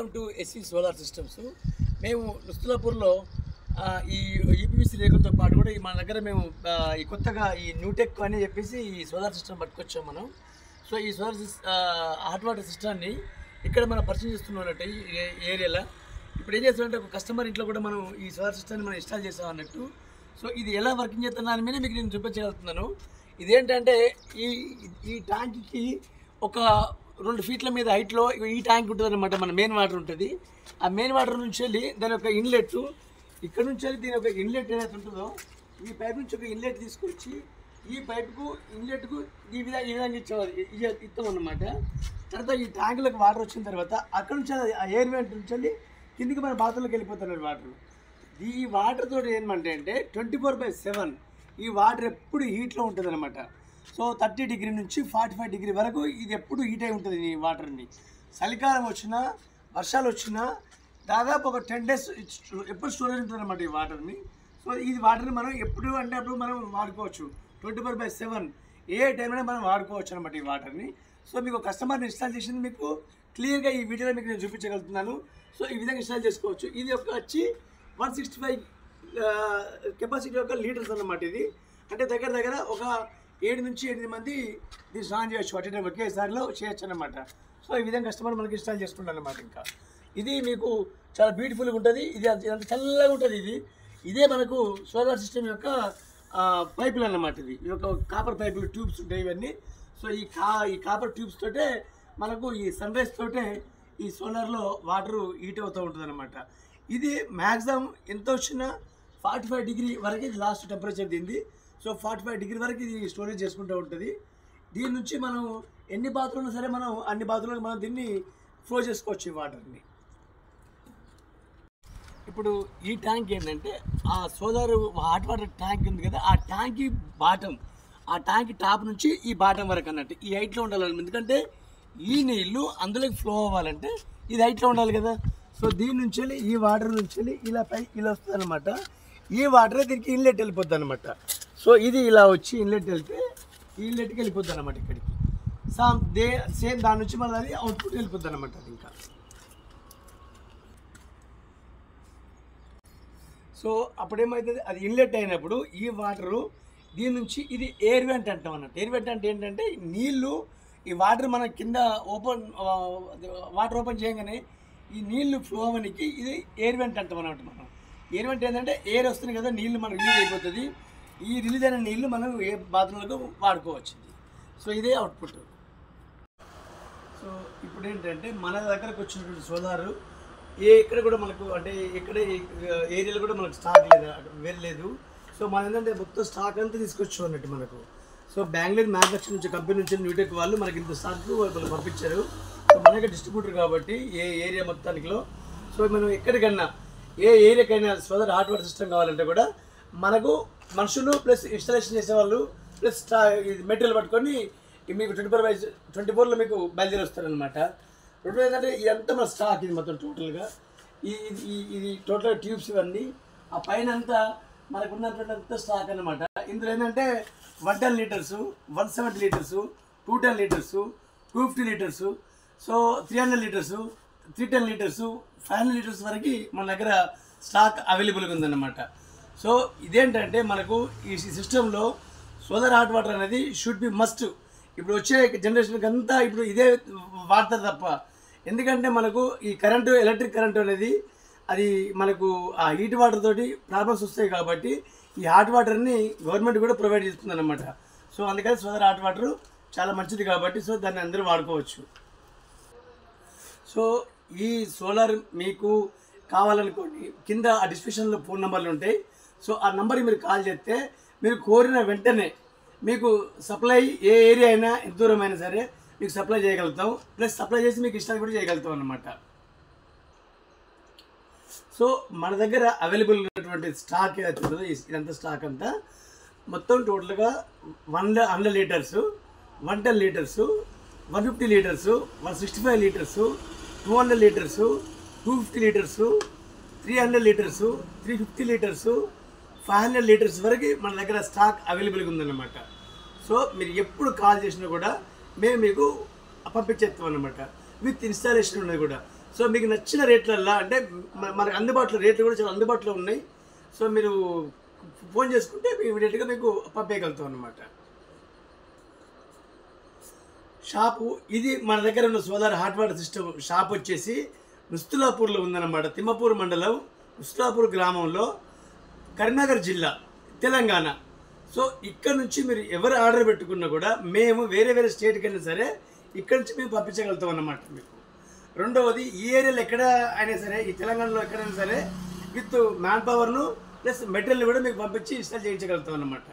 Welcome to SC solar systems. మేము నుస్తులాపూర్లో ఈ UPVC రేకులతో పాటు కూడా మన దగ్గర మేము ఈ కొత్తగా ఈ న్యూటెక్ అని చెప్పేసి ఈ సోలార్ సిస్టమ్ పట్టుకొచ్చాం మనం. సో ఈ సోలార్ హాట్ వాటర్ సిస్టాన్ని ఇక్కడ మనం పరిచయం చేస్తున్నట్టు ఈ ఏరియాలో ఇప్పుడు ఏం చేస్తామంటే ఒక కస్టమర్ ఇంట్లో కూడా మనం ఈ సోలార్ సిస్టాన్ని మనం ఇన్స్టాల్ చేసాం అన్నట్టు. సో ఇది ఎలా వర్కింగ్ చేస్తున్నా అని మీద మీకు నేను చూపించగలుగుతున్నాను. ఇదేంటంటే ఈ ట్యాంక్కి ఒక 2 ఫీట్ల మీద హైట్లో ఈ ట్యాంక్ ఉంటుంది అనమాట. మన మెయిన్ వాటర్ ఉంటుంది. ఆ మెయిన్ వాటర్ నుంచి వెళ్ళి దాని యొక్క ఇన్లెట్ ఇక్కడ నుంచి వెళ్ళి దీని ఒక ఇన్లెట్ ఏదైతే ఉంటుందో ఈ పైప్ నుంచి ఒక ఇన్లెట్ తీసుకొచ్చి ఈ పైప్కు ఇన్లెట్కు ఈ విధంగా ఇస్తాం అన్నమాట. తర్వాత ఈ ట్యాంకులకు వాటర్ వచ్చిన తర్వాత అక్కడ నుంచి ఆ ఎయిర్ వెంట్ నుంచి వెళ్ళి కిందికి మన బాత్రూంలోకి వెళ్ళిపోతున్నారు వాటర్. ఈ వాటర్ తోటి ఏమంటే 24/7 ఈ వాటర్ ఎప్పుడు హీట్లో ఉంటుంది అనమాట. సో 30 డిగ్రీ నుంచి 45 డిగ్రీ వరకు ఇది ఎప్పుడు హీట్ అయి ఉంటుంది ఈ వాటర్ని. చలికాలం వచ్చినా వర్షాలు వచ్చినా దాదాపు ఒక 10 డేస్ ఎప్పుడు స్టోరేజ్ ఉంటుంది అనమాట ఈ వాటర్ని. సో ఈ వాటర్ని మనం ఎప్పుడు అంటే అప్పుడు మనం వాడుకోవచ్చు. 24/7 ఏ టైంలో మనం వాడుకోవచ్చు అనమాట ఈ వాటర్ని. సో మీకు కస్టమర్ని ఇన్స్టాల్ చేసింది మీకు క్లియర్గా ఈ వీడియోలో మీకు నేను చూపించగలుగుతున్నాను. సో ఈ విధంగా ఇన్స్టాల్ చేసుకోవచ్చు. ఇది వచ్చి 165 కెపాసిటీ యొక్క లీటర్స్ అన్నమాట. ఇది అంటే దగ్గర ఒక 7 నుంచి 8 మంది దీన్ని స్నానం చేయొచ్చు. అటు టైం ఒకేసారిలో చేయొచ్చు అనమాట. సో ఈ విధంగా కస్టమర్ మనకి ఇన్స్టాల్ చేసుకుంటారు అనమాట. ఇంకా ఇది మీకు చాలా బ్యూటిఫుల్గా ఉంటుంది. ఇది అంత చల్లగా ఉంటుంది. ఇదే మనకు సోలార్ సిస్టమ్ యొక్క పైపులు అన్నమాట. ఇది యొక్క కాపర్ పైపులు ట్యూబ్స్ ఉంటాయి ఇవన్నీ. సో ఈ కాపర్ ట్యూబ్స్ తోటే మనకు ఈ సన్ రైజ్ తోటే ఈ సోలార్లో వాటరు హీట్ అవుతూ ఉంటుంది అనమాట. ఇది మ్యాక్సిమం ఎంత వచ్చినా 45 డిగ్రీ వరకు ఇది లాస్ట్ టెంపరేచర్ దీనిది. సో 45 డిగ్రీ వరకు ఇది స్టోరేజ్ చేసుకుంటూ ఉంటుంది. దీని నుంచి మనం ఎన్ని బాత్రూమ్లు సరే మనం అన్ని బాత్రూమ్లకు మనం దీన్ని ఫ్లో చేసుకోవచ్చు ఈ వాటర్ని. ఇప్పుడు ఈ ట్యాంక్ ఏంటంటే ఆ సోలార్ హాట్ వాటర్ ట్యాంక్ ఉంది కదా, ఆ ట్యాంక్ బాటం, ఆ ట్యాంక్ టాప్ నుంచి ఈ బాటం వరకు అన్నట్టు ఈ హైట్లో ఉండాలి. ఎందుకంటే ఈ నీళ్ళు అందులోకి ఫ్లో అవ్వాలంటే ఇది హైట్లో ఉండాలి కదా. సో దీని నుంచి వెళ్ళి ఈ వాటర్ నుంచి వెళ్ళి ఇలా వస్తుంది అనమాట. ఈ వాటరే దీనికి ఇన్లెట్ వెళ్ళిపోద్ది అనమాట. సో ఇది ఇలా వచ్చి ఇన్లెట్ వెళ్తే ఈ ఇన్లెట్కి వెళ్ళిపోద్ది అనమాట ఇక్కడికి. సేమ్ దాని నుంచి మళ్ళీ అది అవుట్పుట్ వెళ్ళిపోద్ది అనమాట. అది ఇంకా సో అప్పుడేమవుతుంది, అది ఇన్లెట్ అయినప్పుడు ఈ వాటరు దీని నుంచి ఇది ఎయిర్ వెంట్ అంటాం అన్నట్టు. ఎయిర్ వెంట్ అంటే ఏంటంటే నీళ్ళు ఈ వాటర్ మన కింద వాటర్ ఓపెన్ చేయగానే ఈ నీళ్లు ఫ్లో అవ్వడానికి ఇది ఎయిర్ వెంట్ అంటాం అన్నమాట. మనం ఎయిర్ వెంట్ ఏంటంటే ఎయిర్ వస్తుంది కదా, నీళ్ళు మనకు రిలీజ్ అయిపోతుంది. ఈ రిలీజ్ అయిన నీళ్ళు మనం ఏ బాత్రూంలకు వాడుకోవచ్చు. సో ఇదే అవుట్పుట్. సో ఇప్పుడు ఏంటంటే మన దగ్గరకు వచ్చినటువంటి సోలారు ఇక్కడ కూడా మనకు అంటే ఇక్కడ ఏరియాలో కూడా మనకు స్టాక్ లేదు. సో మన ఏంటంటే మొత్తం స్టాక్ అంతా తీసుకొచ్చు అన్నట్టు మనకు. సో బెంగళూరు మ్యానుఫ్యాక్చర్ నుంచి కంపెనీ నుంచి న్యూటెక్ వాళ్ళు మనకి ఇంత స్టాక్ వాళ్ళు పంపించారు. సో మనకి డిస్ట్రిబ్యూటర్ కాబట్టి ఏ ఏరియా మొత్తానికిలో సో మనం ఎక్కడికన్నా ఏ ఏరియాకైనా సోలార్ హాట్ వాటర్ సిస్టమ్ కావాలంటే కూడా మనకు మనుషులు ప్లస్ ఇన్స్టాలేషన్ చేసేవాళ్ళు ప్లస్ మెటీరియల్ పట్టుకొని మీకు 24/24లో మీకు బయలుదేరి వస్తారనమాట. రెండు ఏంటంటే ఇదంతా మన స్టాక్ ఇది మొత్తం టోటల్గా ఇది టోటల్ ట్యూబ్స్ ఇవన్నీ ఆ పైన అంతా మనకు ఉన్నటువంటి అంతా స్టాక్ అనమాట. ఇందులో ఏంటంటే 110 litres, 170 litres, 210 litres, 250 litres, so 300 litres, 310 litres, 500 litres వరకు మన దగ్గర స్టాక్ అవైలబుల్గా ఉందన్నమాట. సో ఇదేంటంటే మనకు ఈ సిస్టంలో సోలార్ హాట్ వాటర్ అనేది షుడ్ బి మస్ట్. ఇప్పుడు వచ్చే జనరేషన్కి అంతా ఇప్పుడు ఇదే వాడతారు తప్ప. ఎందుకంటే మనకు ఈ కరెంటు ఎలక్ట్రిక్ కరెంటు అనేది అది మనకు ఆ హీట్ వాటర్ తోటి ప్రాబ్లమ్స్ వస్తాయి కాబట్టి ఈ హాట్ వాటర్ని గవర్నమెంట్ కూడా ప్రొవైడ్ చేస్తుంది అనమాట. సో అందుకని సోలార్ హాట్ వాటర్ చాలా మంచిది కాబట్టి సో దాన్ని అందరూ వాడుకోవచ్చు. సో ఈ సోలార్ మీకు కావాలనుకోండి కింద ఆ డిస్క్రిప్షన్లో ఫోన్ నెంబర్లు ఉంటాయి. సో ఆ నెంబర్కి మీరు కాల్ చేస్తే మీరు కోరిన వెంటనే మీకు సప్లై ఏ ఏరియా అయినా ఎంత దూరం అయినా సరే మీకు సప్లై చేయగలుగుతాం. ప్లస్ సప్లై చేసి మీకు ఇష్టాలు కూడా చేయగలుగుతాం అన్నమాట. సో మన దగ్గర అవైలబుల్ ఉన్నటువంటి స్టాక్ ఏదైతే ఉంటుందో ఇదంతా స్టాక్ అంతా మొత్తం టోటల్గా 100 litres, 110 litres, 150 litres, 165 litres, 200 litres, 250 litres, 300 litres, 350 litres, 500 litres వరకు మన దగ్గర స్టాక్ అవైలబుల్గా ఉందన్నమాట. సో మీరు ఎప్పుడు కాల్ చేసినా కూడా మేము మీకు పంపించేస్తాం అన్నమాట. విత్ ఇన్స్టాలేషన్ ఉన్నది కూడా. సో మీకు నచ్చిన రేట్లల్లో అంటే మనకు అందుబాటులో రేట్లు కూడా చాలా అందుబాటులో ఉన్నాయి. సో మీరు ఫోన్ చేసుకుంటే ఇమీడియట్గా మీకు పంపేయగలుగుతాం అన్నమాట. షాపు ఇది మన దగ్గర ఉన్న solar hot water system shop వచ్చేసి నుస్తులాపూర్లో ఉందన్నమాట. తిమ్మపూర్ మండలం నుస్తులాపూర్ గ్రామంలో, కరీంనగర్ జిల్లా, తెలంగాణ. సో ఇక్కడ నుంచి మీరు ఎవరు ఆర్డర్ పెట్టుకున్నా కూడా మేము వేరే వేరే స్టేట్కి అయినా సరే ఇక్కడ నుంచి మేము పంపించగలుగుతాం అన్నమాట మీకు. రెండవది ఈ ఏరియాలో ఎక్కడ అయినా సరే, ఈ తెలంగాణలో ఎక్కడైనా సరే విత్ మ్యాన్ పవర్ను ప్లస్ మెటీరియల్ కూడా మీకు పంపించి ఇన్స్టాల్ చేయించగలుగుతాం అన్నమాట.